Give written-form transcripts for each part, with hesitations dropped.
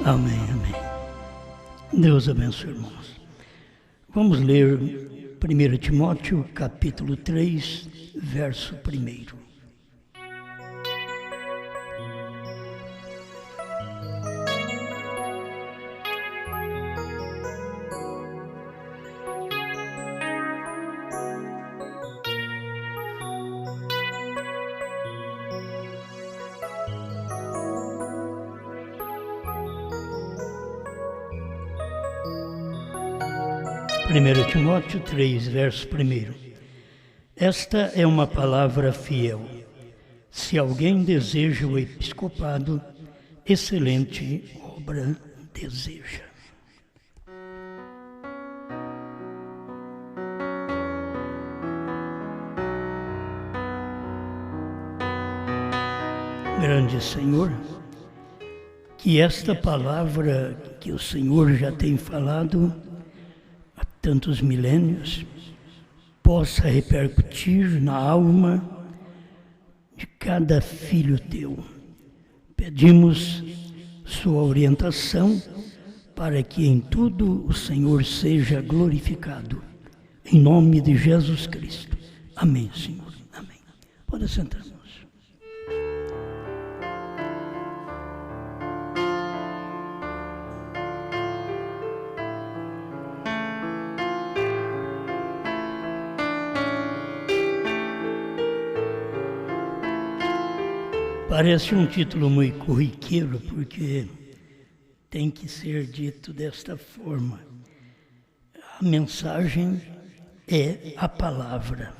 Amém, amém. Deus abençoe, irmãos. Vamos ler 1 Timóteo, capítulo 3, verso 1. Primeiro Timóteo 3, verso 1. Esta é uma palavra fiel. Se alguém deseja o episcopado, excelente obra deseja. Grande Senhor, que esta palavra que o Senhor já tem falado há tantos milênios possa repercutir na alma de cada filho teu. Pedimos sua orientação para que em tudo o Senhor seja glorificado. Em nome de Jesus Cristo. Amém, Senhor. Amém. Pode sentar, irmãos. Parece um título muito corriqueiro, porque tem que ser dito desta forma. A mensagem é a palavra.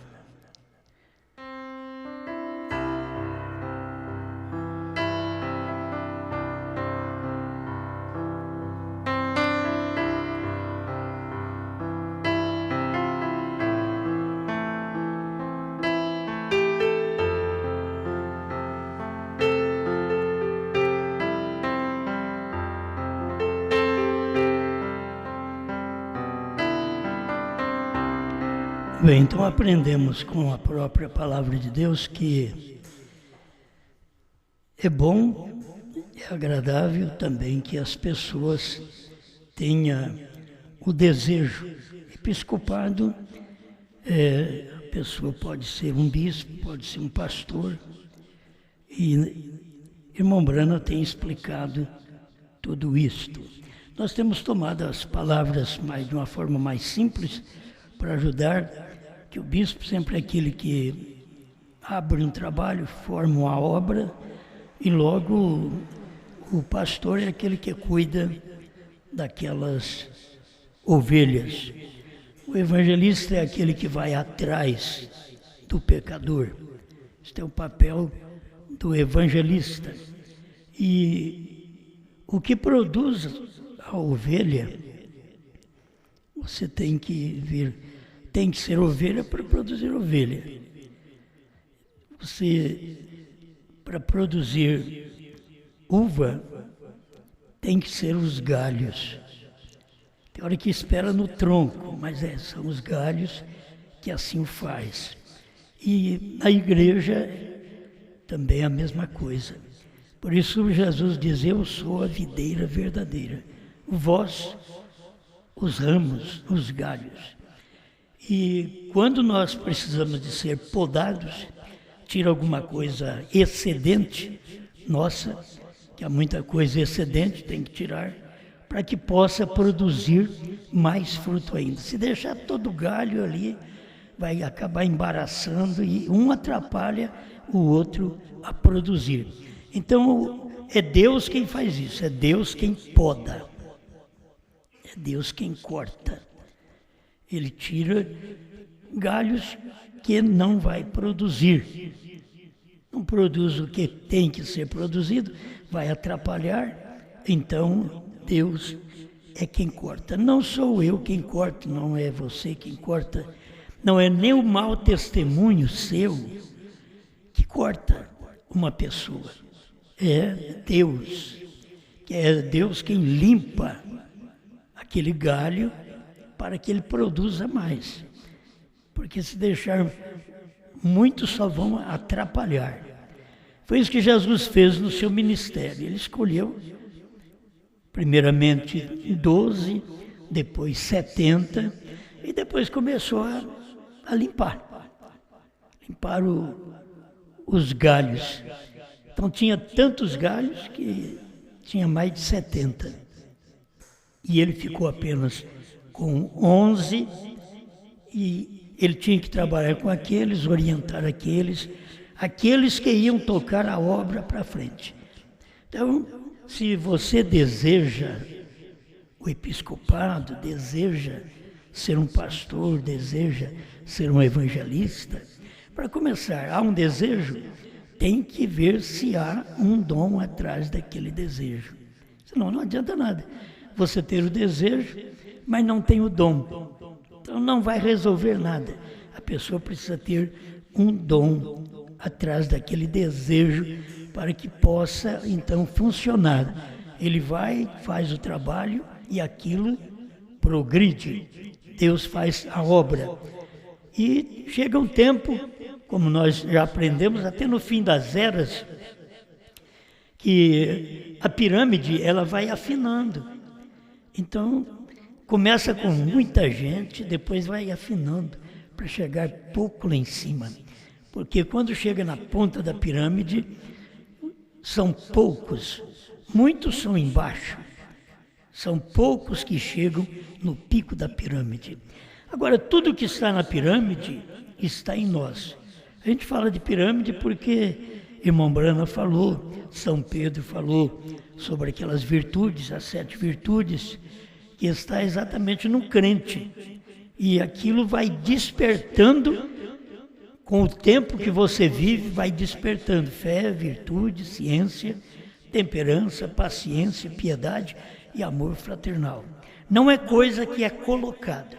Bem, então aprendemos com a própria palavra de Deus que é bom, é agradável também que as pessoas tenham o desejo. Episcopado, a pessoa pode ser um bispo, pode ser um pastor. E irmão Brana tem explicado tudo isto. Nós temos tomado as palavras de uma forma mais simples para ajudar, que o bispo sempre é aquele que abre um trabalho, forma uma obra, e logo o pastor é aquele que cuida daquelas ovelhas. O evangelista é aquele que vai atrás do pecador. Este é o papel do evangelista. E o que produz a ovelha, você tem que ser ovelha para produzir ovelha. Você, para produzir uva, tem que ser os galhos. Tem hora que espera no tronco, mas são os galhos que assim o faz. E na igreja também é a mesma coisa. Por isso Jesus diz: eu sou a videira verdadeira, vós os ramos, os galhos. E quando nós precisamos de ser podados, tira alguma coisa excedente nossa, que há muita coisa excedente, tem que tirar, para que possa produzir mais fruto ainda. Se deixar todo galho ali, vai acabar embaraçando e um atrapalha o outro a produzir. Então, é Deus quem faz isso, é Deus quem poda, é Deus quem corta. Ele tira galhos que não vai produzir. Não produz o que tem que ser produzido, vai atrapalhar. Então, Deus é quem corta. Não sou eu quem corto, não é você quem corta. Não é nem o mau testemunho seu que corta uma pessoa. É Deus. É Deus quem limpa aquele galho para que ele produza mais. Porque se deixar, muitos só vão atrapalhar. Foi isso que Jesus fez no seu ministério. Ele escolheu Primeiramente 12, depois 70, e depois começou a limpar os galhos. Então tinha tantos galhos que tinha mais de 70. E ele ficou apenas com 11, e ele tinha que trabalhar com aqueles, orientar aqueles que iam tocar a obra para frente. Então, se você deseja o episcopado, deseja ser um pastor, deseja ser um evangelista, para começar, há um desejo, tem que ver se há um dom atrás daquele desejo. Senão não adianta nada você ter o desejo, mas não tem o dom. Então não vai resolver nada. A pessoa precisa ter um dom atrás daquele desejo para que possa então funcionar. Ele vai, faz o trabalho e aquilo progride. Deus faz a obra. E chega um tempo, como nós já aprendemos até no fim das eras, que a pirâmide ela vai afinando. Então, começa com muita gente, depois vai afinando para chegar pouco lá em cima. Porque quando chega na ponta da pirâmide, são poucos, muitos são embaixo. São poucos que chegam no pico da pirâmide. Agora, tudo que está na pirâmide está em nós. A gente fala de pirâmide porque irmão Brana falou, São Pedro falou sobre aquelas virtudes, as 7 virtudes, que está exatamente no crente. E aquilo vai despertando, com o tempo que você vive, vai despertando fé, virtude, ciência, temperança, paciência, piedade e amor fraternal. Não é coisa que é colocada,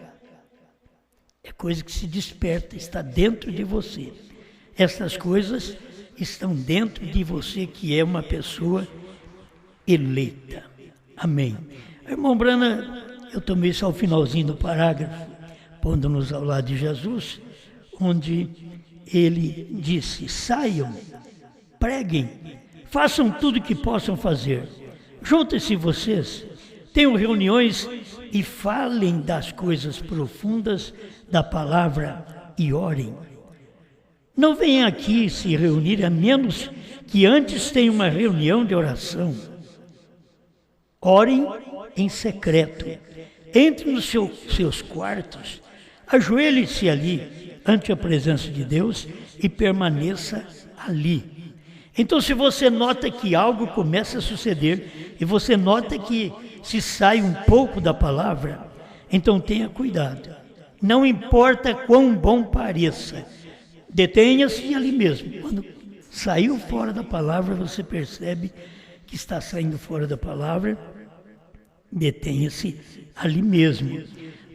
é coisa que se desperta, está dentro de você. Essas coisas estão dentro de você, que é uma pessoa eleita. Amém. Irmão Brana, eu tomei só o finalzinho do parágrafo, pondo-nos ao lado de Jesus, onde ele disse: saiam, preguem, façam tudo o que possam fazer. Juntem-se vocês, tenham reuniões e falem das coisas profundas da palavra e orem. Não venham aqui se reunir a menos que antes tenham uma reunião de oração. Orem em secreto. Entre nos seus quartos, ajoelhe-se ali ante a presença de Deus e permaneça ali. Então, se você nota que algo começa a suceder e você nota que se sai um pouco da palavra, então tenha cuidado. Não importa quão bom pareça, detenha-se ali mesmo. Quando saiu fora da palavra, você percebe que está saindo fora da palavra, detenha-se ali mesmo.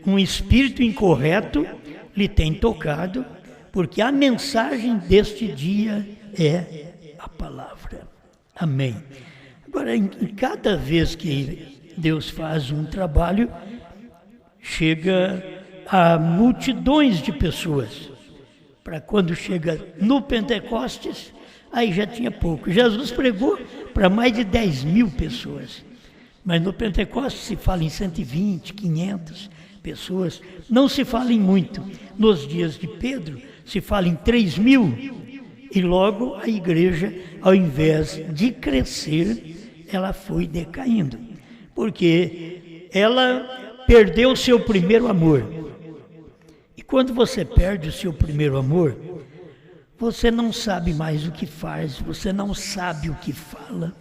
Um espírito incorreto lhe tem tocado, porque a mensagem deste dia é a palavra. Amém. Agora, em cada vez que Deus faz um trabalho, chega a multidões de pessoas. Para quando chega no Pentecostes, aí já tinha pouco. Jesus pregou para mais de 10.000 pessoas. Mas no Pentecostes se fala em 120, 500 pessoas. Não se fala em muito. Nos dias de Pedro se fala em 3.000. E logo a igreja, ao invés de crescer, ela foi decaindo. Porque ela perdeu o seu primeiro amor. E quando você perde o seu primeiro amor, você não sabe mais o que faz, você não sabe o que fala.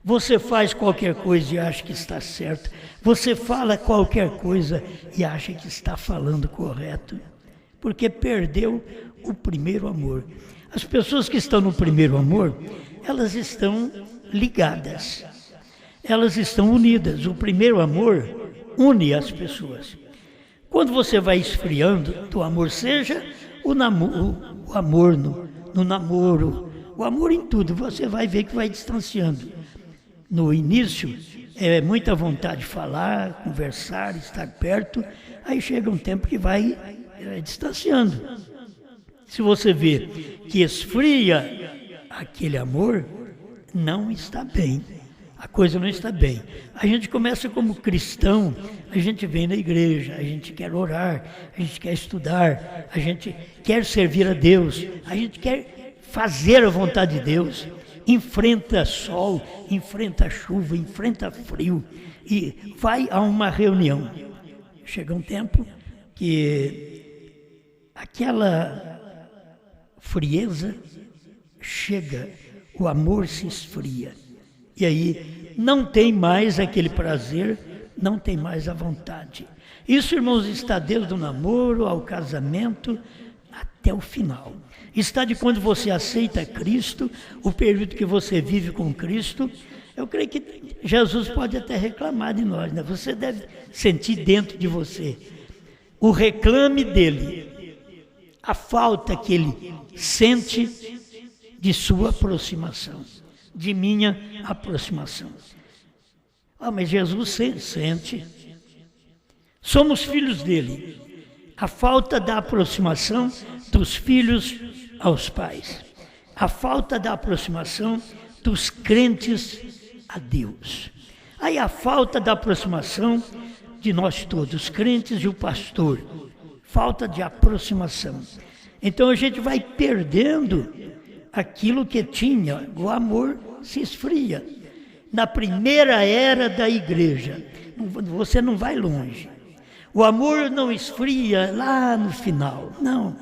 Você faz qualquer coisa e acha que está certo. Você fala qualquer coisa e acha que está falando correto. Porque perdeu o primeiro amor. As pessoas que estão no primeiro amor, elas estão ligadas. Elas estão unidas. O primeiro amor une as pessoas. Quando você vai esfriando do amor, seja o amor no namoro, o amor em tudo, você vai ver que vai distanciando. No início, é muita vontade de falar, conversar, estar perto, aí chega um tempo que vai distanciando. Se você vê que esfria aquele amor, não está bem. a coisa não está bem. A gente começa como cristão, a gente vem na igreja, a gente quer orar, a gente quer estudar, a gente quer servir a Deus, a gente quer fazer a vontade de Deus, enfrenta sol, enfrenta chuva, enfrenta frio e vai a uma reunião. Chega um tempo que aquela frieza chega, o amor se esfria. E aí não tem mais aquele prazer, não tem mais a vontade. Isso, irmãos, está desde o namoro ao casamento até o final. Está de quando você aceita Cristo, o período que você vive com Cristo. Eu creio que Jesus pode até reclamar de nós, né? Você deve sentir dentro de você o reclame dele, a falta que ele sente de sua aproximação, de minha aproximação. Mas Jesus sente. Somos filhos dele. A falta da aproximação dos filhos aos pais. A falta da aproximação dos crentes a Deus. Aí a falta da aproximação de nós todos, crentes e o pastor. Falta de aproximação. Então a gente vai perdendo aquilo que tinha, o amor se esfria. Na primeira era da igreja, você não vai longe. O amor não esfria lá no final, não.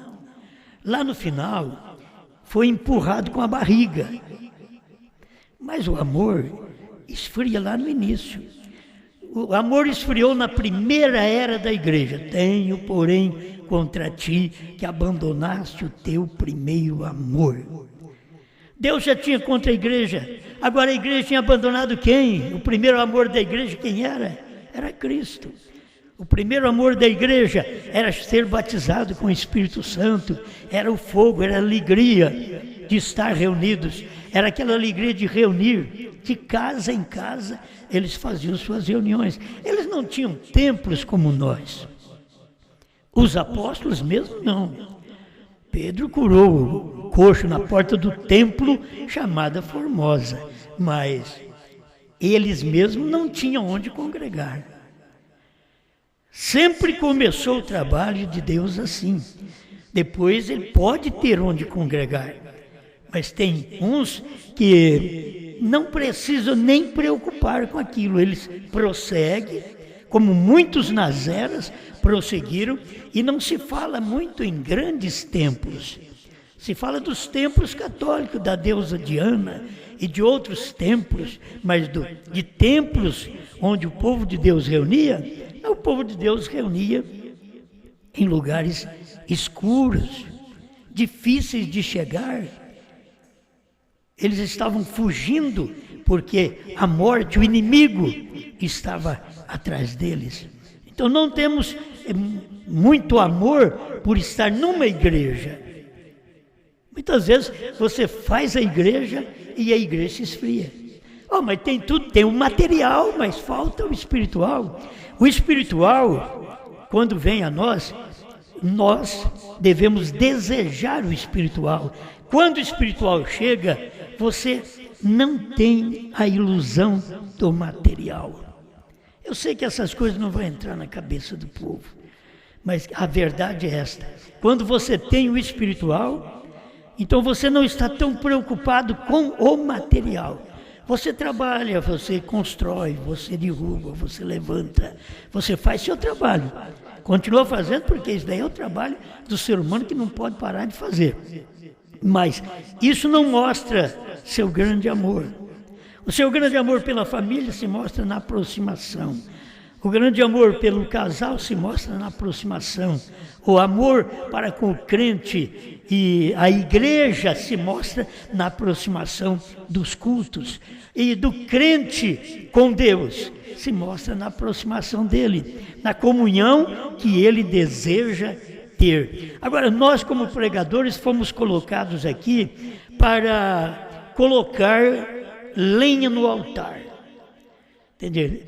Lá no final, foi empurrado com a barriga. Mas o amor esfria lá no início. O amor esfriou na primeira era da igreja. Tenho, porém, contra ti que abandonaste o teu primeiro amor. Deus já tinha contra a igreja. Agora a igreja tinha abandonado quem? O primeiro amor da igreja, quem era? Era Cristo. O primeiro amor da igreja era ser batizado com o Espírito Santo. Era o fogo, era a alegria de estar reunidos. Era aquela alegria de reunir, de casa em casa, eles faziam suas reuniões. Eles não tinham templos como nós. Os apóstolos mesmo não. Pedro curou o coxo na porta do templo chamada Formosa, mas eles mesmos não tinham onde congregar. Sempre começou o trabalho de Deus assim. Depois ele pode ter onde congregar, mas tem uns que não precisam nem preocupar com aquilo. Eles prosseguem, como muitos nas eras prosseguiram, e não se fala muito em grandes templos. Se fala dos templos católicos, da deusa Diana e de outros templos, mas de templos onde o povo de Deus reunia, o povo de Deus reunia em lugares escuros, difíceis de chegar. Eles estavam fugindo porque a morte, o inimigo, estava atrás deles. Então não temos muito amor por estar numa igreja. Muitas vezes você faz a igreja e a igreja se esfria. Mas tem tudo, tem o material, mas falta o espiritual. O espiritual, quando vem a nós devemos desejar o espiritual. Quando o espiritual chega, você não tem a ilusão do material. Eu sei que essas coisas não vão entrar na cabeça do povo, mas a verdade é esta. Quando você tem o espiritual, então você não está tão preocupado com o material. Você trabalha, você constrói, você derruba, você levanta, você faz seu trabalho. Continua fazendo, porque isso daí é o trabalho do ser humano que não pode parar de fazer. Mas isso não mostra seu grande amor. O seu grande amor pela família se mostra na aproximação. O grande amor pelo casal se mostra na aproximação. O amor para com o crente e a igreja se mostra na aproximação dos cultos. E do crente com Deus se mostra na aproximação dele, na comunhão que ele deseja ter. Agora, nós como pregadores fomos colocados aqui para colocar lenha no altar. Entendeu?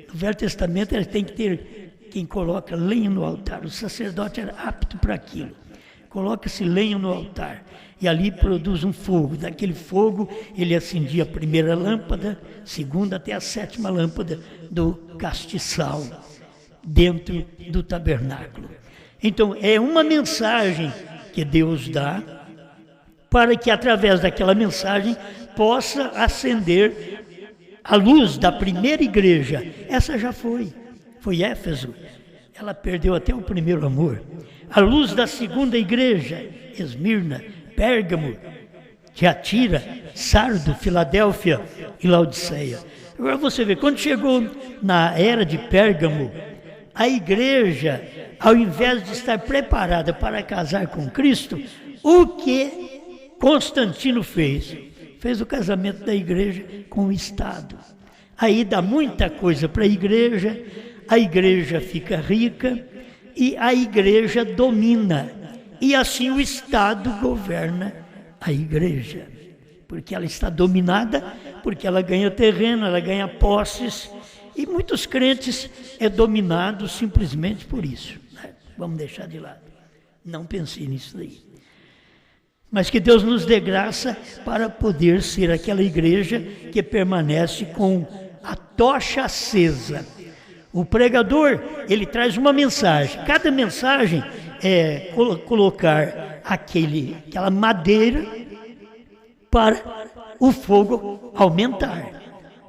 No Velho Testamento tem que ter quem coloca lenha no altar. O sacerdote era apto para aquilo. coloca-se lenha no altar, e ali produz um fogo. Daquele fogo ele acendia a primeira lâmpada, segunda até a sétima lâmpada do castiçal, dentro do tabernáculo. Então é uma mensagem que Deus dá, para que através daquela mensagem possa acender a luz da primeira igreja. Essa já foi Éfeso, ela perdeu até o primeiro amor. A luz da segunda igreja, Esmirna, Pérgamo, Tiatira, Sardo, Filadélfia e Laodiceia. Agora você vê, quando chegou na era de Pérgamo, a igreja, ao invés de estar preparada para casar com Cristo, o que Constantino fez? Fez o casamento da igreja com o Estado. Aí dá muita coisa para a igreja fica rica e a igreja domina. E assim o Estado governa a igreja, porque ela está dominada, porque ela ganha terreno, ela ganha posses, e muitos crentes é dominados simplesmente por isso, né? Vamos deixar de lado, não pensei nisso daí. Mas que Deus nos dê graça para poder ser aquela igreja que permanece com a tocha acesa. O pregador, ele traz uma mensagem. Cada mensagem é colocar aquela madeira para o fogo aumentar.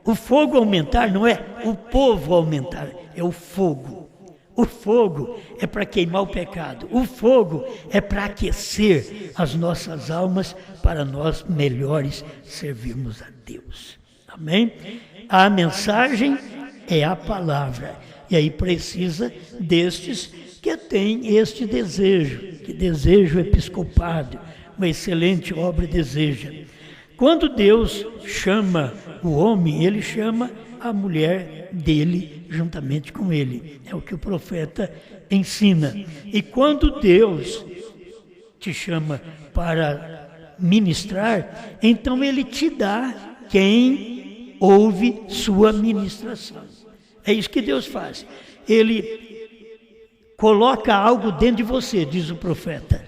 O fogo aumentar não é o povo aumentar, é o fogo. O fogo é para queimar o pecado. O fogo é para aquecer as nossas almas para nós melhores servirmos a Deus. Amém? A mensagem é a palavra. E aí precisa destes que têm este desejo, que deseja o episcopado, uma excelente obra deseja. Quando Deus chama o homem, ele chama a mulher dele juntamente com ele. É o que o profeta ensina. E quando Deus te chama para ministrar, então ele te dá quem ouve sua ministração. É isso que Deus faz. Ele coloca algo dentro de você, diz o profeta.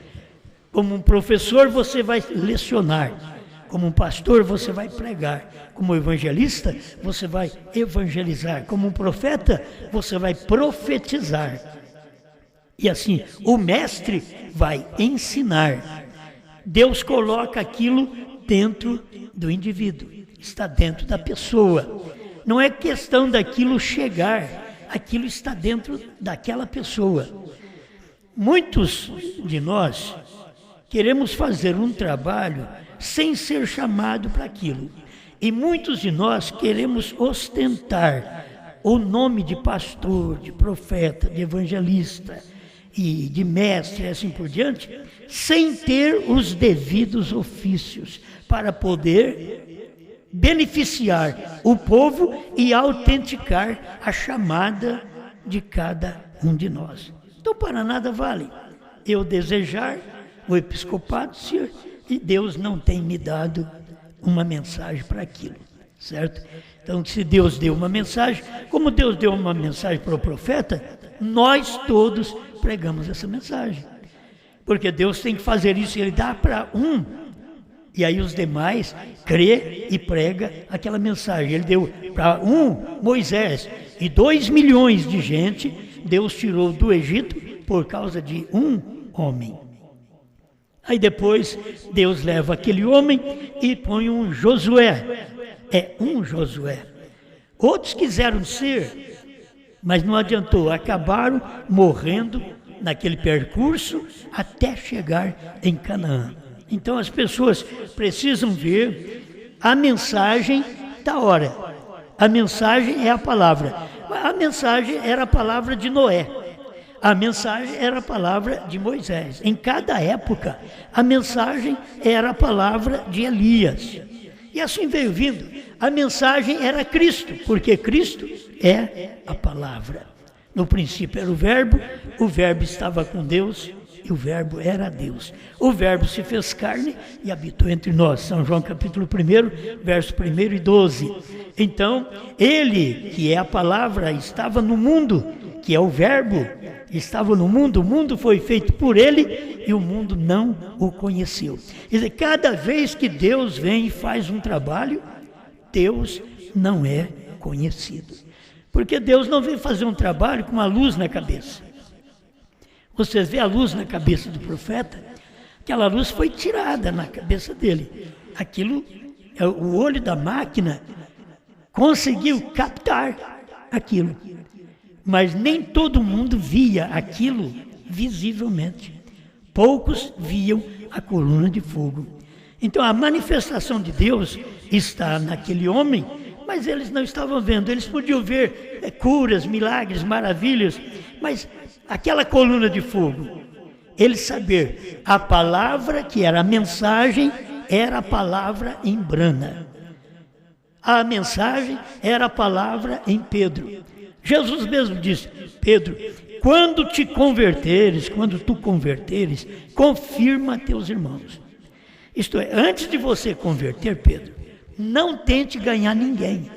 Como um professor você vai lecionar. Como um pastor, você vai pregar. Como evangelista, você vai evangelizar. Como um profeta, você vai profetizar. E assim, o mestre vai ensinar. Deus coloca aquilo dentro do indivíduo. Está dentro da pessoa. Não é questão daquilo chegar. Aquilo está dentro daquela pessoa. Muitos de nós queremos fazer um trabalho sem ser chamado para aquilo. E muitos de nós queremos ostentar o nome de pastor, de profeta, de evangelista e de mestre, e assim por diante, sem ter os devidos ofícios para poder beneficiar o povo e autenticar a chamada de cada um de nós. Então, para nada vale eu desejar o episcopado ser e Deus não tem me dado uma mensagem para aquilo, certo? Então, se Deus deu uma mensagem, como Deus deu uma mensagem para o profeta, nós todos pregamos essa mensagem. Porque Deus tem que fazer isso, Ele dá para um, e aí os demais crê e prega aquela mensagem. Ele deu para Moisés, e 2 milhões de gente, Deus tirou do Egito por causa de um homem. Aí depois Deus leva aquele homem e põe um Josué. É um Josué. Outros quiseram ser, mas não adiantou. Acabaram morrendo naquele percurso até chegar em Canaã. Então as pessoas precisam ver a mensagem da hora. A mensagem é a palavra. A mensagem era a palavra de Noé. A mensagem era a palavra de Moisés. Em cada época, a mensagem era a palavra de Elias. E assim veio vindo. A mensagem era Cristo, porque Cristo é a palavra. No princípio era o verbo estava com Deus e o verbo era Deus. O verbo se fez carne e habitou entre nós. São João capítulo 1, verso 1 e 12. Então, ele, que é a palavra, estava no mundo que é o Verbo, estava no mundo, o mundo foi feito por ele e o mundo não o conheceu. Quer dizer, cada vez que Deus vem e faz um trabalho, Deus não é conhecido. Porque Deus não vem fazer um trabalho com uma luz na cabeça. Vocês vê a luz na cabeça do profeta? Aquela luz foi tirada na cabeça dele. Aquilo, o olho da máquina conseguiu captar aquilo. Mas nem todo mundo via aquilo visivelmente. Poucos viam a coluna de fogo. Então a manifestação de Deus está naquele homem, mas eles não estavam vendo. Eles podiam ver curas, milagres, maravilhas, mas aquela coluna de fogo, eles saber a palavra que era a mensagem, era a palavra em Brana. A mensagem era a palavra em Pedro. Jesus mesmo disse: Pedro, quando tu converteres, confirma teus irmãos. Isto é, antes de você converter, Pedro, não tente ganhar ninguém.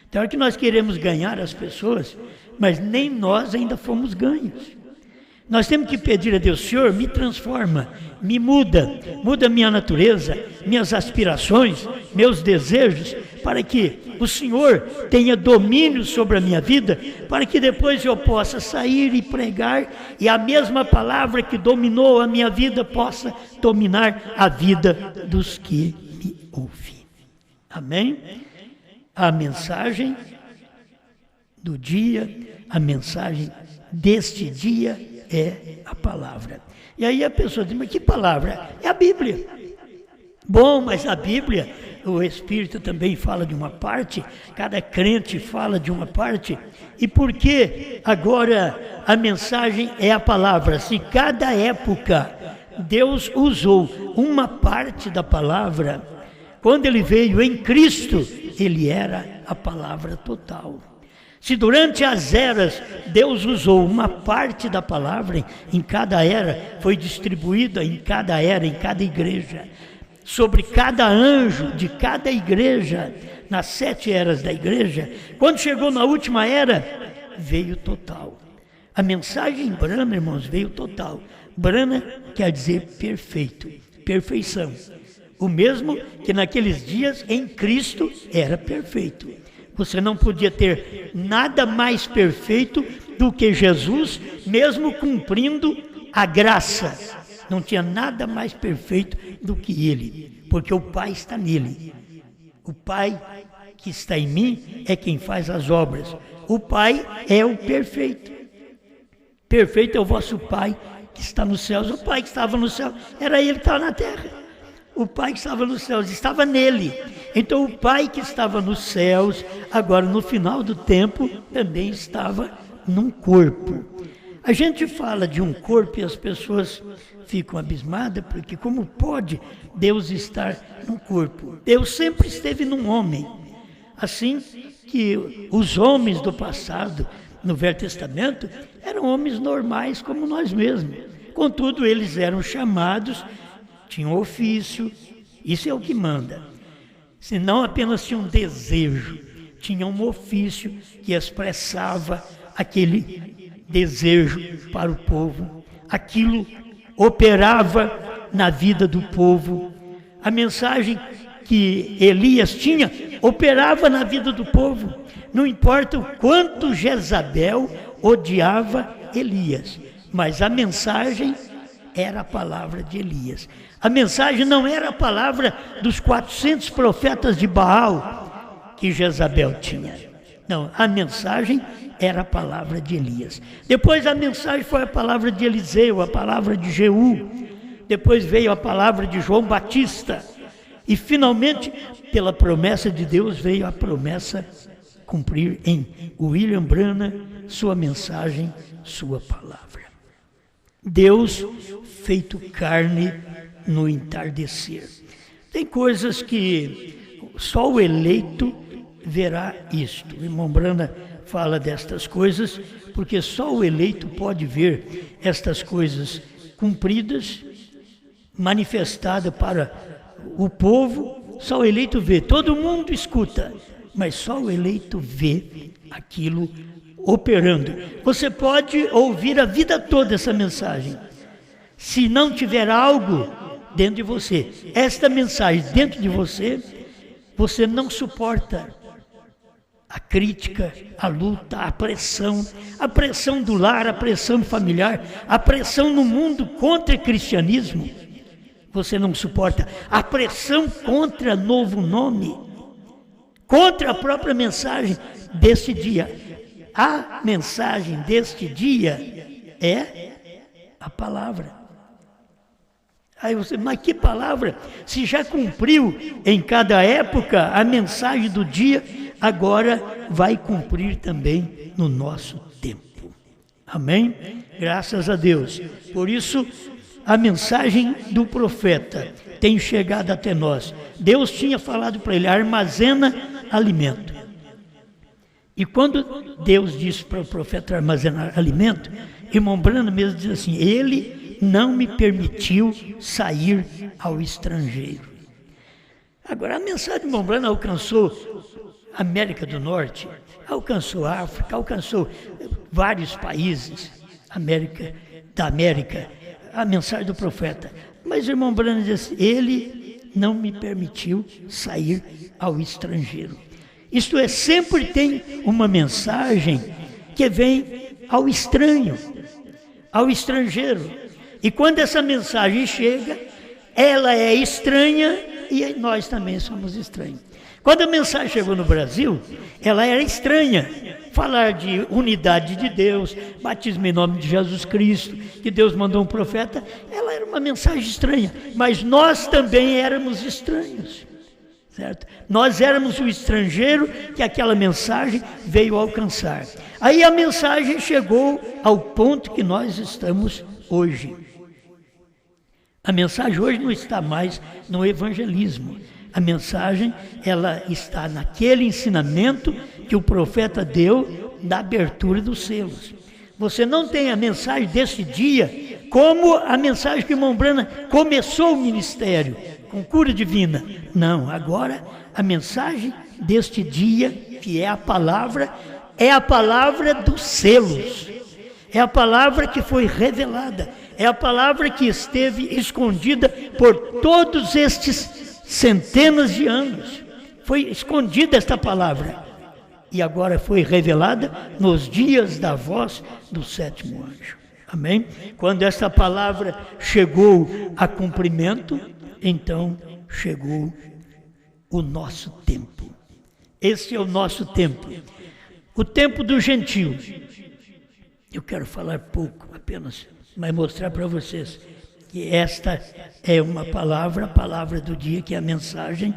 Tem hora que nós queremos ganhar as pessoas, mas nem nós ainda fomos ganhos. Nós temos que pedir a Deus: Senhor, me transforma, me muda minha natureza, minhas aspirações, meus desejos, para que o Senhor tenha domínio sobre a minha vida, para que depois eu possa sair e pregar, e a mesma palavra que dominou a minha vida possa dominar a vida dos que me ouvem. Amém? A mensagem do dia, a mensagem deste dia é a palavra. E aí a pessoa diz: mas que palavra? É a Bíblia. Bom, mas a Bíblia, o Espírito também fala de uma parte, cada crente fala de uma parte. E por que agora a mensagem é a palavra? Se cada época Deus usou uma parte da palavra, quando ele veio em Cristo, ele era a palavra total. Se durante as eras Deus usou uma parte da palavra, em cada era foi distribuída em cada era, em cada igreja, sobre cada anjo de cada igreja, nas 7 eras da igreja, quando chegou na última era, veio total. A mensagem em Brana, irmãos, veio total. Brana quer dizer perfeito, perfeição. O mesmo que naqueles dias em Cristo era perfeito. Você não podia ter nada mais perfeito do que Jesus, mesmo cumprindo a graça. Não tinha nada mais perfeito do que ele, porque o Pai está nele. O Pai que está em mim é quem faz as obras. O Pai é o perfeito. Perfeito é o vosso Pai que está nos céus. O Pai que estava no céu era ele que estava na terra. O Pai que estava nos céus estava nele. Então o Pai que estava nos céus, agora no final do tempo, também estava num corpo. A gente fala de um corpo e as pessoas ficam abismadas, porque como pode Deus estar num corpo? Deus sempre esteve num homem. Assim que os homens do passado, no Velho Testamento, eram homens normais como nós mesmos. Contudo, eles eram chamados, tinham ofício, isso é o que manda. Se não apenas tinha um desejo, tinha um ofício que expressava aquele desejo para o povo. Aquilo operava na vida do povo. A mensagem que Elias tinha operava na vida do povo. Não importa o quanto Jezabel odiava Elias, mas a mensagem era a palavra de Elias. A mensagem não era a palavra dos 400 profetas de Baal que Jezabel tinha. Não, a mensagem era a palavra de Elias. Depois a mensagem foi a palavra de Eliseu, a palavra de Jeú. Depois veio a palavra de João Batista. E finalmente, pela promessa de Deus, veio a promessa cumprir em William Branham, sua mensagem, sua palavra. Deus feito carne no entardecer. Tem coisas que só o eleito verá isto. O irmão Branham fala destas coisas, porque só o eleito pode ver estas coisas cumpridas, manifestadas para o povo. Só o eleito vê, todo mundo escuta, mas só o eleito vê aquilo operando. Você pode ouvir a vida toda essa mensagem. Se não tiver algo dentro de você, esta mensagem dentro de você, você não suporta a crítica, a luta, a pressão do lar, a pressão familiar, a pressão no mundo contra o cristianismo. Você não suporta a pressão contra novo nome, contra a própria mensagem deste dia. A mensagem deste dia é a palavra. Aí você, mas que palavra? Se já cumpriu em cada época a mensagem do dia, agora vai cumprir também no nosso tempo. Amém? Graças a Deus. Por isso, a mensagem do profeta tem chegado até nós. Deus tinha falado para ele, armazena alimento. E quando Deus disse para o profeta armazenar alimento, irmão Branham mesmo diz assim, ele não me permitiu sair ao estrangeiro. Agora, a mensagem de irmão Branham alcançou a América do Norte, alcançou a África, alcançou vários países da América, a mensagem do profeta. Mas o irmão Branham diz assim, ele não me permitiu sair ao estrangeiro. Isto é, sempre tem uma mensagem que vem ao estranho, ao estrangeiro. E quando essa mensagem chega, ela é estranha e nós também somos estranhos. Quando a mensagem chegou no Brasil, ela era estranha. Falar de unidade de Deus, batismo em nome de Jesus Cristo, que Deus mandou um profeta, ela era uma mensagem estranha. Mas nós também éramos estranhos, certo? Nós éramos o estrangeiro que aquela mensagem veio alcançar. Aí a mensagem chegou ao ponto que nós estamos hoje. A mensagem hoje não está mais no evangelismo. A mensagem, ela está naquele ensinamento que o profeta deu da abertura dos selos. Você não tem a mensagem desse dia como a mensagem que o irmão Branham começou o ministério, com cura divina. Não, agora a mensagem deste dia, que é a palavra dos selos. É a palavra que foi revelada. É a palavra que esteve escondida por todos estes centenas de anos. Foi escondida esta palavra. E agora foi revelada nos dias da voz do sétimo anjo. Amém? Quando esta palavra chegou a cumprimento, então chegou o nosso tempo. Esse é o nosso tempo. O tempo do gentio. Eu quero falar pouco apenas, mas mostrar para vocês que esta é a palavra do dia, que é a mensagem,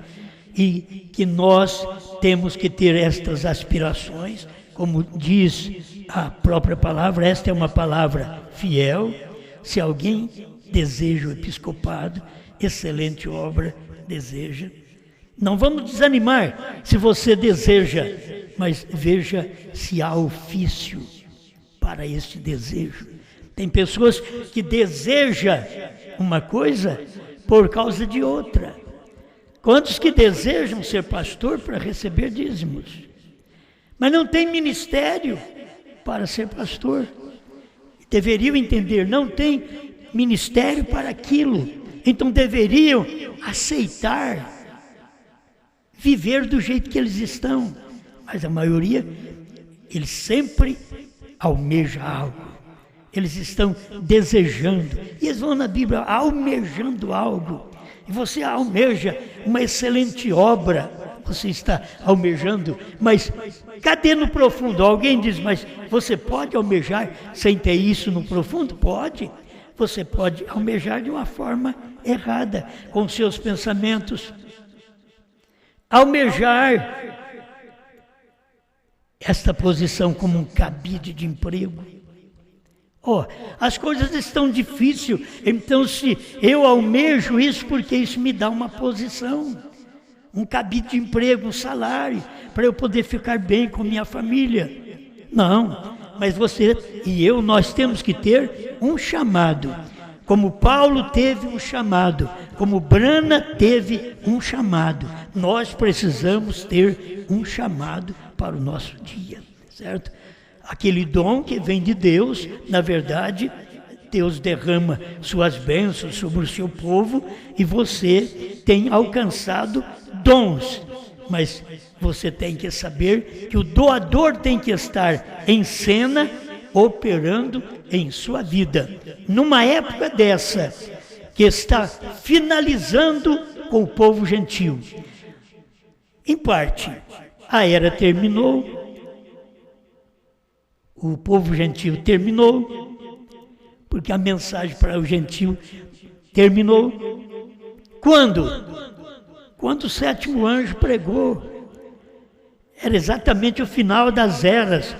e que nós temos que ter estas aspirações, como diz a própria palavra, esta é uma palavra fiel. Se alguém deseja o episcopado, excelente obra deseja. Não vamos desanimar se você deseja, mas veja se há ofício para este desejo. Tem pessoas que desejam uma coisa por causa de outra. Quantos que desejam ser pastor para receber dízimos, mas não tem ministério para ser pastor? Deveriam entender, não tem ministério para aquilo, então deveriam aceitar viver do jeito que eles estão. Mas a maioria, eles sempre almejam algo. Eles estão desejando. E eles vão na Bíblia almejando algo. E você almeja uma excelente obra. Você está almejando. Mas cadê no profundo? Alguém diz, mas você pode almejar sem ter isso no profundo? Pode. Você pode almejar de uma forma errada, com seus pensamentos. Almejar esta posição como um cabide de emprego. As coisas estão difíceis, então se eu almejo isso, porque isso me dá uma posição, um cabide de emprego, um salário, para eu poder ficar bem com minha família. Não, mas você e eu, nós temos que ter um chamado. Como Paulo teve um chamado, como Branham teve um chamado, nós precisamos ter um chamado para o nosso dia, certo? aquele dom que vem de Deus. Na verdade, Deus derrama suas bênçãos sobre o seu povo e você tem alcançado dons. Mas você tem que saber que o doador tem que estar em cena, operando em sua vida. Numa época dessa, que está finalizando com o povo gentil. Em parte, a era terminou, o povo gentil terminou, porque a mensagem para o gentil terminou. Quando? Quando o sétimo anjo pregou. Era exatamente o final das eras,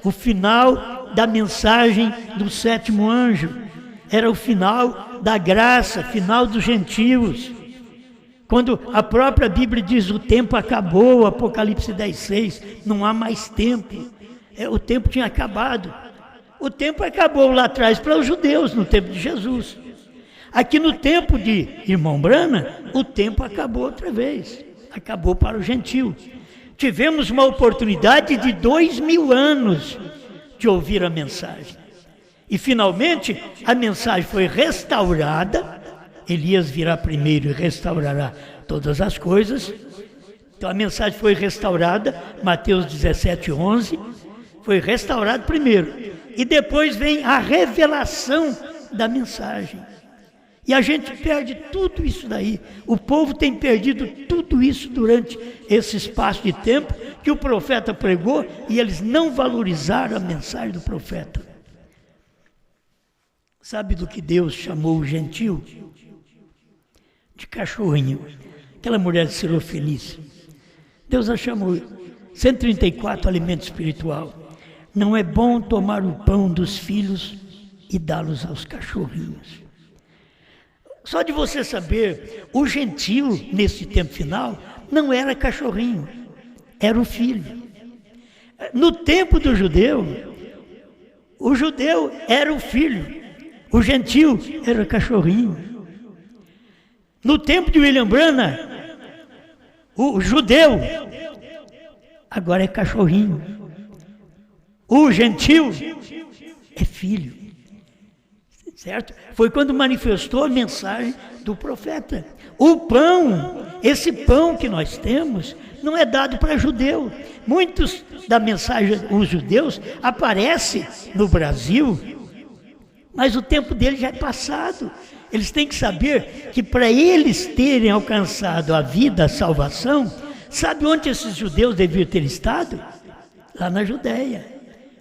o final da mensagem do sétimo anjo. Era o final da graça, final dos gentios. Quando a própria Bíblia diz o tempo acabou, Apocalipse 10:6, não há mais tempo. O tempo tinha acabado. O tempo acabou lá atrás para os judeus, no tempo de Jesus. Aqui no tempo de irmão Brana, o tempo acabou outra vez. Acabou para o gentil. Tivemos uma oportunidade de 2000 anos de ouvir a mensagem. E finalmente a mensagem foi restaurada. Elias virá primeiro e restaurará todas as coisas. Então a mensagem foi restaurada, Mateus 17:11, foi restaurado primeiro. E depois vem a revelação da mensagem. E a gente perde tudo isso daí. O povo tem perdido tudo isso durante esse espaço de tempo que o profeta pregou e eles não valorizaram a mensagem do profeta. Sabe do que Deus chamou o gentil? De cachorrinho. Aquela mulher de Sirofenice. Deus a chamou 134, alimento espiritual. Não é bom tomar o pão dos filhos e dá-los aos cachorrinhos. Só de você saber, o gentil, nesse tempo final, não era cachorrinho, era o filho. No tempo do judeu, o judeu era o filho, o gentil era cachorrinho. No tempo de William Branham, o judeu agora é cachorrinho. O gentil é filho. Certo? Foi quando manifestou a mensagem do profeta. O pão, esse pão que nós temos, não é dado para judeu. Muitos da mensagem, os judeus, aparecem no Brasil, mas o tempo deles já é passado. Eles têm que saber que para eles terem alcançado a vida, a salvação, sabe onde esses judeus deviam ter estado? Lá na Judéia,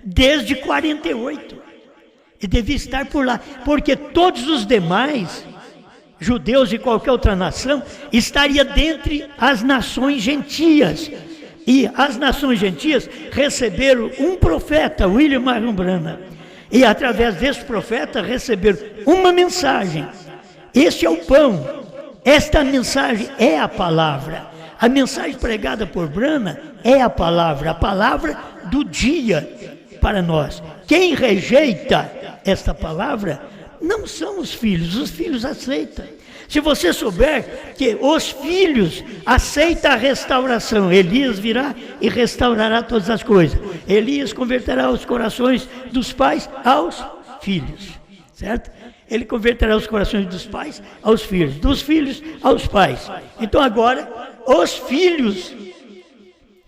desde 48. E devia estar por lá, porque todos os demais, judeus de qualquer outra nação, estaria dentre as nações gentias. E as nações gentias receberam um profeta, William Marion Branham. E através desse profeta receberam uma mensagem. Este é o pão. Esta mensagem é a palavra. A mensagem pregada por Branham é a palavra do dia para nós. Quem rejeita esta palavra não são os filhos aceitam. Se você souber que os filhos aceitam a restauração, Elias virá e restaurará todas as coisas. Elias converterá os corações dos pais aos filhos, certo? Ele converterá os corações dos pais aos filhos, dos filhos aos pais. Então agora, os filhos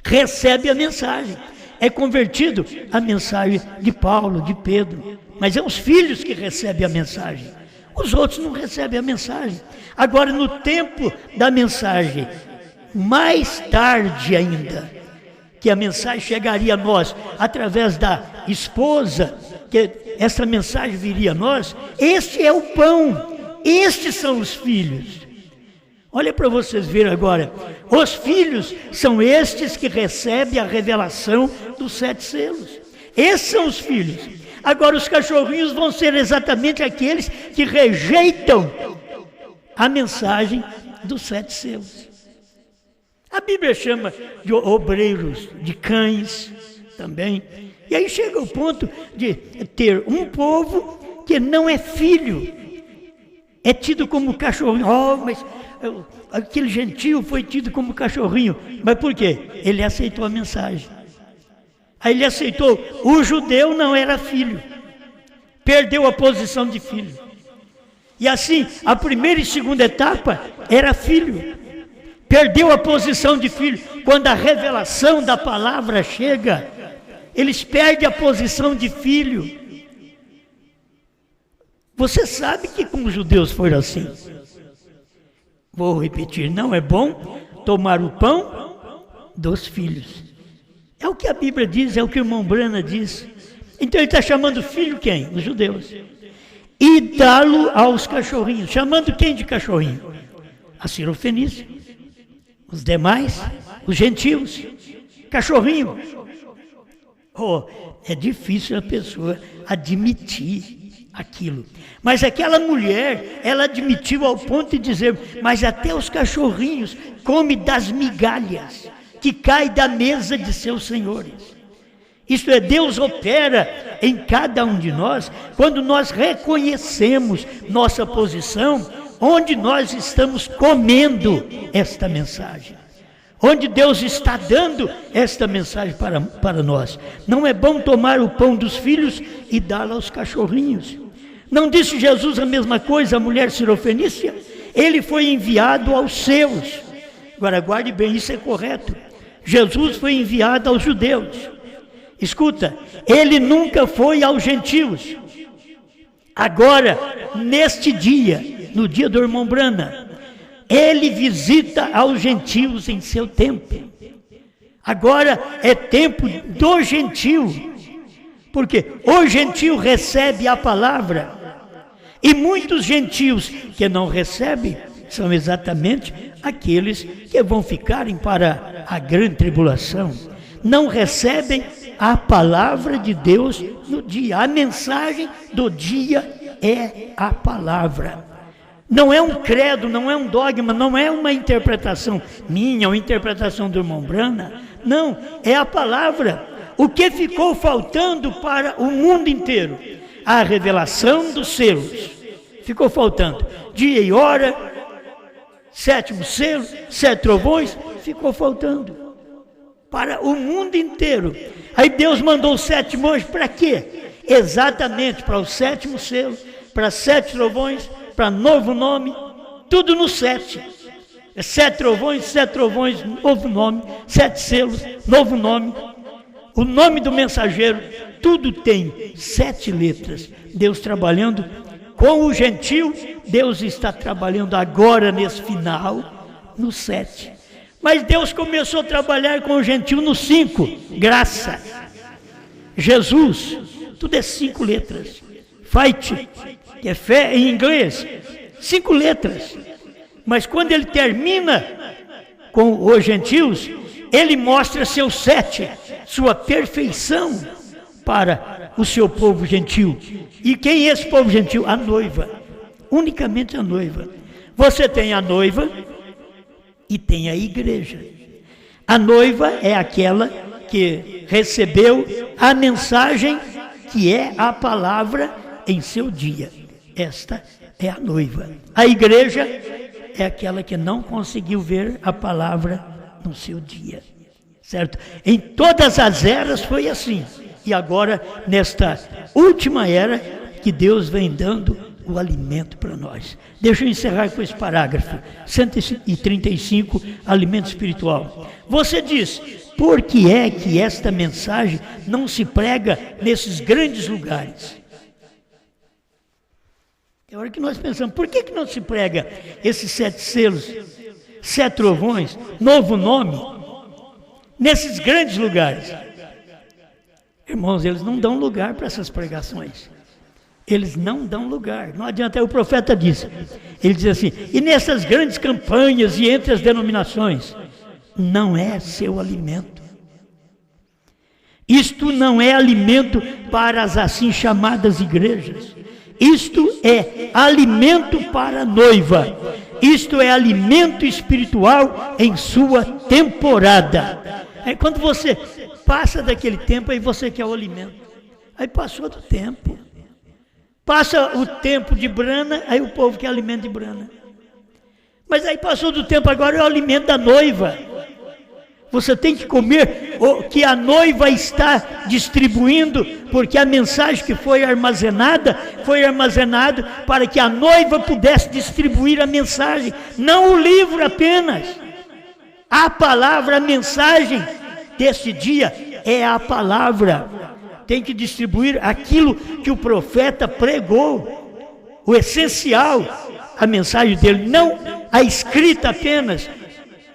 recebem a mensagem. É convertido a mensagem de Paulo, de Pedro. Mas é os filhos que recebem a mensagem. Os outros não recebem a mensagem. Agora, no tempo da mensagem, mais tarde ainda, que a mensagem chegaria a nós através da esposa, que essa mensagem viria a nós, este é o pão, estes são os filhos. Olha para vocês verem agora, os filhos são estes que recebem a revelação dos 7 selos. Esses são os filhos. Agora os cachorrinhos vão ser exatamente aqueles que rejeitam a mensagem dos 7 selos. A Bíblia chama de obreiros, de cães também. E aí chega o ponto de ter um povo que não é filho, é tido como cachorrinho. Oh, mas aquele gentil foi tido como cachorrinho. Mas por quê? Ele aceitou a mensagem. Aí ele aceitou. O judeu não era filho, perdeu a posição de filho. E assim, a primeira e segunda etapa era filho, perdeu a posição de filho. Quando a revelação da palavra chega, eles perdem a posição de filho. Você sabe que com os judeus foi assim. Vou repetir, não é bom tomar o pão dos filhos. É o que a Bíblia diz, é o que o irmão Brana diz. Então ele está chamando filho quem? Os judeus. E dá-lo aos cachorrinhos. Chamando quem de cachorrinho? A Sirofenícia. Os demais, os gentios. Cachorrinho. Oh, é difícil a pessoa admitir aquilo. Mas aquela mulher, ela admitiu ao ponto de dizer, mas até os cachorrinhos comem das migalhas que caem da mesa de seus senhores. Isto é, Deus opera em cada um de nós quando nós reconhecemos nossa posição, onde nós estamos comendo esta mensagem. Onde Deus está dando esta mensagem para nós. Não é bom tomar o pão dos filhos e dá-lo aos cachorrinhos. Não disse Jesus a mesma coisa à mulher sirofenícia? Ele foi enviado aos seus. Agora guarde bem, isso é correto. Jesus foi enviado aos judeus. Escuta, ele nunca foi aos gentios. Agora, neste dia, no dia do irmão Brana, ele visita aos gentios em seu tempo. Agora é tempo do gentio, porque o gentio recebe a palavra, e muitos gentios que não recebem são exatamente aqueles que vão ficarem para a grande tribulação. Não recebem a palavra de Deus no dia. A mensagem do dia é a palavra. Não é um credo, não é um dogma, não é uma interpretação minha ou interpretação do irmão Brana. Não, é a palavra. O que ficou faltando para o mundo inteiro? A revelação dos selos. Ficou faltando. Dia e hora, sétimo selo, 7 trovões, ficou faltando. Para o mundo inteiro. Aí Deus mandou os 7 anjos para quê? Exatamente para o 7º selo, para 7 trovões, para novo nome, tudo no 7. 7 trovões, novo nome, 7 selos, novo nome. O nome do mensageiro, tudo tem 7 letras. Deus trabalhando com o gentil, Deus está trabalhando agora nesse final, no 7. Mas Deus começou a trabalhar com o gentil no 5, graça. Jesus, tudo é 5 letras. Fight, que é fé em inglês, 5 letras. Mas quando ele termina com os gentios, ele mostra seu 7, sua perfeição para o seu povo gentil. E quem é esse povo gentil? A noiva, unicamente a noiva. Você tem a noiva e tem a igreja. A noiva é aquela que recebeu a mensagem que é a palavra em seu dia. Esta é a noiva. A igreja é aquela que não conseguiu ver a palavra no seu dia. Certo? Em todas as eras foi assim. E agora, nesta última era, que Deus vem dando o alimento para nós. Deixa eu encerrar com esse parágrafo. 135, alimento espiritual. Você diz, por que é que esta mensagem não se prega nesses grandes lugares? É hora que nós pensamos, por que não se prega esses 7 selos, 7 trovões, novo nome, nesses grandes lugares? Irmãos, eles não dão lugar para essas pregações. Eles não dão lugar. Não adianta, o profeta disse. Ele diz assim, e nessas grandes campanhas e entre as denominações, não é seu alimento. Isto não é alimento para as assim chamadas igrejas. Isto é alimento para a noiva. Isto é alimento espiritual em sua temporada. Aí quando você passa daquele tempo, aí você quer o alimento. Aí passou do tempo. Passa o tempo de Brana, aí o povo quer alimento de Brana. Mas aí passou do tempo, agora é o alimento da noiva. Você tem que comer que a noiva está distribuindo, porque a mensagem que foi armazenada para que a noiva pudesse distribuir a mensagem, não o livro apenas. A palavra, a mensagem deste dia é a palavra. Tem que distribuir aquilo que o profeta pregou, o essencial, a mensagem dele, não a escrita apenas,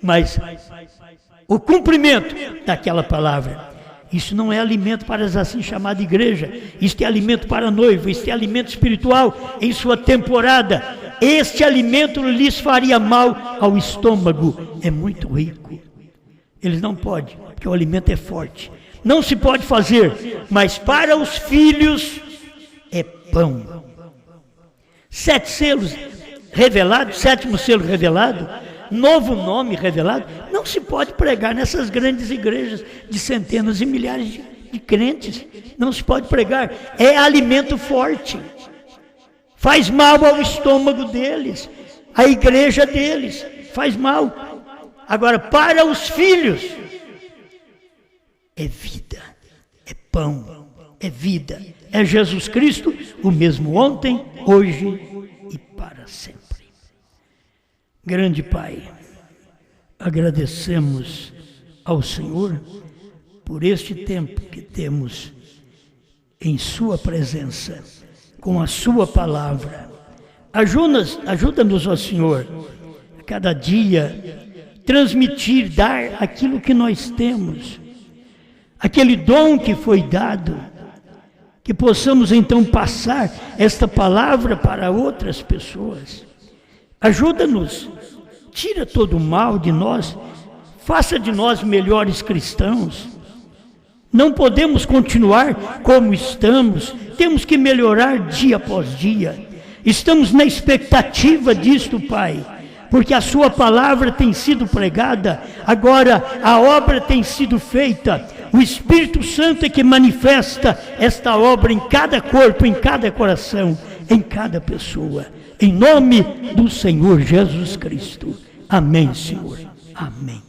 mas o cumprimento daquela palavra. Isso não é alimento para as assim chamada igreja, isto é alimento para a noiva, isto é alimento espiritual em sua temporada. Este alimento lhes faria mal ao estômago, é muito rico. Eles não podem, porque o alimento é forte. Não se pode fazer, mas para os filhos é pão. 7 selos revelados, 7º selo revelado, novo nome revelado, não se pode pregar nessas grandes igrejas de centenas e milhares de crentes, não se pode pregar, é alimento forte, faz mal ao estômago deles, à igreja deles, faz mal. Agora, para os filhos, é vida, é pão, é vida, é Jesus Cristo, o mesmo ontem, hoje e para sempre. Grande Pai, agradecemos ao Senhor por este tempo que temos em Sua presença, com a Sua palavra. Ajuda-nos, ó Senhor, a cada dia transmitir, dar aquilo que nós temos, aquele dom que foi dado, que possamos então passar esta palavra para outras pessoas. Ajuda-nos, tira todo o mal de nós, faça de nós melhores cristãos. Não podemos continuar como estamos, temos que melhorar dia após dia. Estamos na expectativa disto, Pai, porque a Sua palavra tem sido pregada, agora a obra tem sido feita. O Espírito Santo é que manifesta esta obra em cada corpo, em cada coração, em cada pessoa. Em nome do Senhor Jesus Cristo. Amém, Senhor. Amém.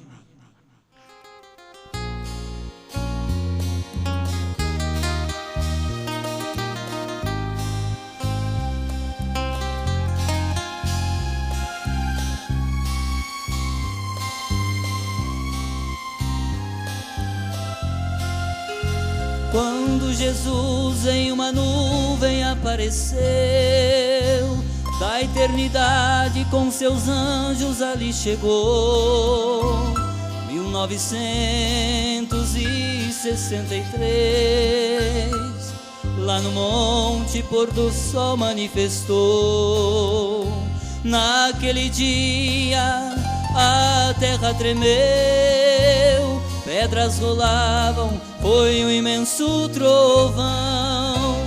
Quando Jesus em uma nuvem apareceu, da eternidade com seus anjos ali chegou. 1963, lá no monte pôr do sol manifestou. Naquele dia a terra tremeu, pedras rolavam, foi um imenso trovão.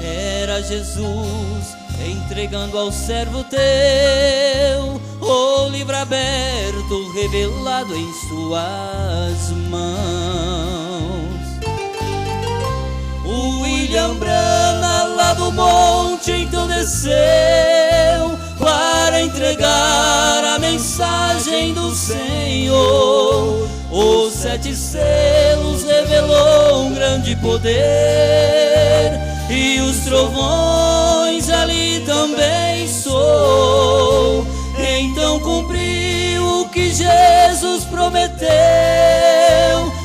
Era Jesus entregando ao servo teu o livro aberto, revelado em suas mãos. O William Branham lá do monte então desceu para entregar a mensagem do Senhor. Os 7 selos revelou um grande poder, e os trovões ali também soou. Então cumpriu o que Jesus prometeu,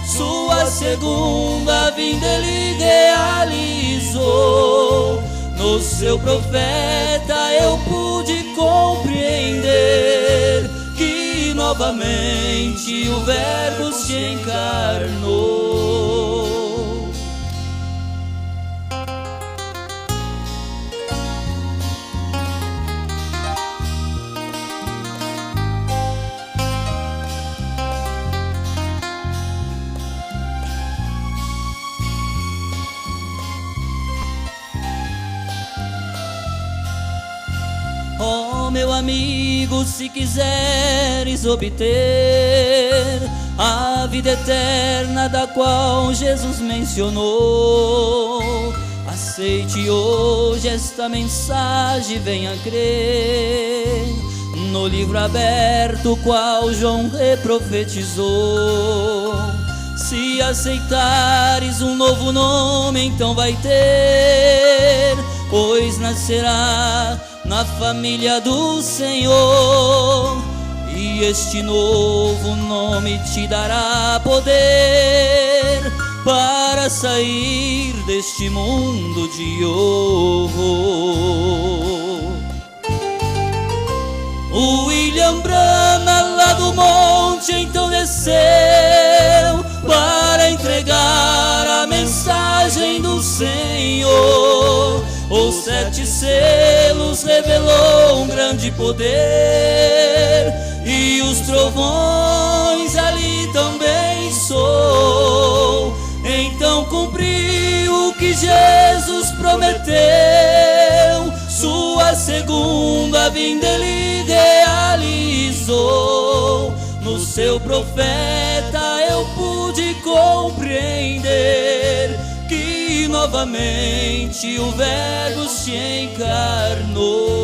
sua segunda vinda ele realizou. No seu profeta eu pude compreender que novamente o Verbo se encarnou. Oh, meu amigo, se quiseres obter a vida eterna da qual Jesus mencionou, aceite hoje esta mensagem, venha crer no livro aberto qual João reprofetizou. Se aceitares um novo nome, então vai ter, pois nascerá na família do Senhor, e este novo nome te dará poder para sair deste mundo de horror. O William Branham lá do monte então desceu para entregar a mensagem do Senhor. Os 7 selos revelou um grande poder, e os trovões ali também soou. Então cumpriu o que Jesus prometeu, sua segunda vinda ele realizou. No seu profeta eu pude compreender que novamente o Verbo se encarnou.